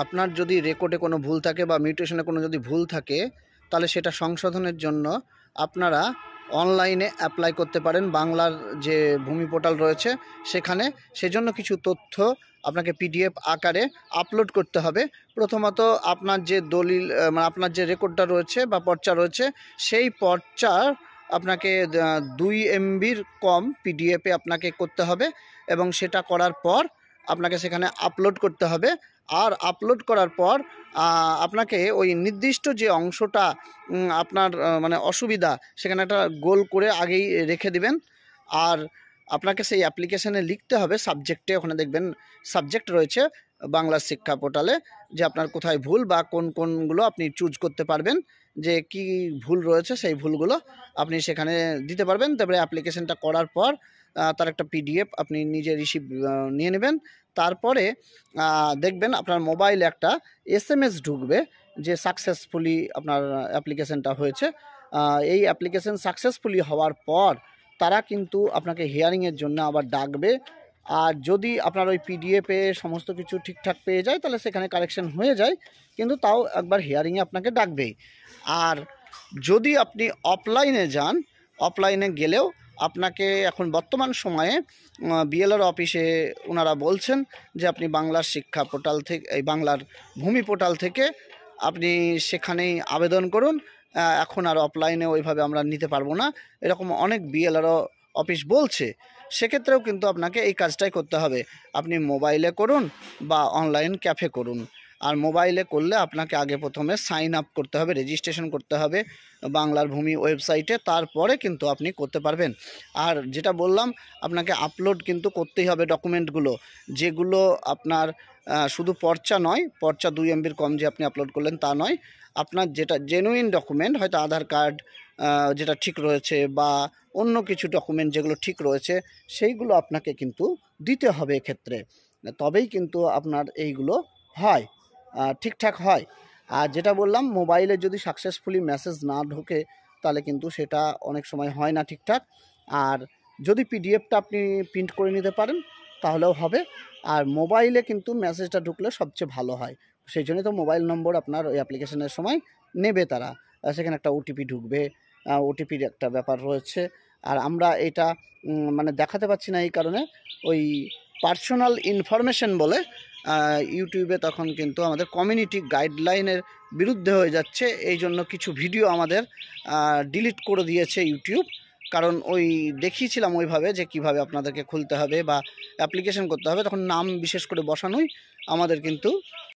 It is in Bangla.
আপনার যদি রেকর্ডে কোনো ভুল থাকে বা মিউটেশনে কোনো যদি ভুল থাকে, তাহলে সেটা সংশোধনের জন্য আপনারা অনলাইনে অ্যাপ্লাই করতে পারেন। বাংলার যে ভূমি পোর্টাল রয়েছে সেখানে সেজন্য কিছু তথ্য আপনাকে পিডিএফ আকারে আপলোড করতে হবে। প্রথমত আপনার যে দলিল মানে আপনার যে রেকর্ডটা রয়েছে বা পর্চা রয়েছে, সেই পর্চার আপনাকে 2 MBর কম পিডিএফে আপনাকে করতে হবে এবং সেটা করার পর আপনাকে সেখানে আপলোড করতে হবে। আর আপলোড করার পর আপনাকে ওই নির্দিষ্ট যে অংশটা আপনার মানে অসুবিধা, সেখানে একটা গোল করে আগেই রেখে দিবেন। আর আপনাকে সেই অ্যাপ্লিকেশানে লিখতে হবে সাবজেক্টে, ওখানে দেখবেন সাবজেক্ট রয়েছে বাংলার শিক্ষা পোর্টালে, যে আপনার কোথায় ভুল বা কোনগুলো আপনি চুজ করতে পারবেন, যে কি ভুল রয়েছে সেই ভুলগুলো আপনি সেখানে দিতে পারবেন। তারপরে অ্যাপ্লিকেশানটা করার পর তার একটা পিডিএফ আপনি নিজে রিসিভ নিয়ে নেবেন। তারপরে দেখবেন আপনার মোবাইলে একটা SMS ঢুকবে যে সাকসেসফুলি আপনার অ্যাপ্লিকেশানটা হয়েছে। এই অ্যাপ্লিকেশান সাকসেসফুলি হওয়ার পর তারা কিন্তু আপনাকে হিয়ারিংয়ের জন্য আবার ডাকবে। আর যদি আপনার ওই পিডিএফে সমস্ত কিছু ঠিকঠাক পেয়ে যায় তাহলে সেখানে কারেকশন হয়ে যায়, কিন্তু তাও একবার হিয়ারিংয়ে আপনাকে ডাকবেই। আর যদি আপনি অফলাইনে যান, অফলাইনে গেলেও আপনাকে এখন বর্তমান সময়ে বিএলআর অফিসে ওনারা বলছেন যে আপনি বাংলার শিক্ষা পোর্টাল থেকে, এই বাংলার ভূমি পোর্টাল থেকে আপনি সেখানেই আবেদন করুন। এখন আর অফলাইনে ওইভাবে আমরা নিতে পারবো না, এরকম অনেক বিএলআর অফিস বলছে। সেক্ষেত্রেও কিন্তু আপনাকে এই কাজটাই করতে হবে। আপনি মোবাইলে করুন বা অনলাইন ক্যাফে করুন। আর মোবাইলে করলে আপনাকে আগে প্রথমে সাইন আপ করতে হবে, রেজিস্ট্রেশন করতে হবে বাংলার ভূমি ওয়েবসাইটে, তারপরে কিন্তু আপনি করতে পারবেন। আর যেটা বললাম, আপনাকে আপলোড কিন্তু করতেই হবে ডকুমেন্টগুলো, যেগুলো আপনার শুধু পর্চা নয়, পর্চা 2 MBর কম যে আপনি আপলোড করলেন তা নয়, আপনার যেটা জেনুইন ডকুমেন্ট, হয়তো আধার কার্ড যেটা ঠিক রয়েছে বা অন্য কিছু ডকুমেন্ট যেগুলো ঠিক রয়েছে, সেইগুলো আপনাকে কিন্তু দিতে হবে এক্ষেত্রে। তবেই কিন্তু আপনার এইগুলো হয়, ঠিকঠাক হয়। আর যেটা বললাম, মোবাইলে যদি সাকসেসফুলি মেসেজ না ঢোকে তাহলে কিন্তু সেটা অনেক সময় হয় না ঠিকঠাক। আর যদি পিডিএফটা আপনি প্রিন্ট করে নিতে পারেন তাহলেও হবে। আর মোবাইলে কিন্তু মেসেজটা ঢুকলে সবচেয়ে ভালো হয়। সেই জন্যই তো মোবাইল নম্বর আপনার ওই অ্যাপ্লিকেশনের সময় নেবে তারা, সেখানে একটা ওটিপি ঢুকবে, ওটিপির একটা ব্যাপার রয়েছে। আর আমরা এটা মানে দেখাতে পাচ্ছি না এই কারণে, ওই পার্সোনাল ইনফরমেশন বলে ইউটিউবে তখন কিন্তু আমাদের কমিউনিটি গাইডলাইনের বিরুদ্ধে হয়ে যাচ্ছে। এই জন্য কিছু ভিডিও আমাদের ডিলিট করে দিয়েছে ইউটিউব। কারণ ওই দেখিয়েছিলাম ওইভাবে যে কিভাবে আপনাদেরকে খুলতে হবে বা অ্যাপ্লিকেশন করতে হবে, তখন নাম বিশেষ করে বসানোই আমাদের কিন্তু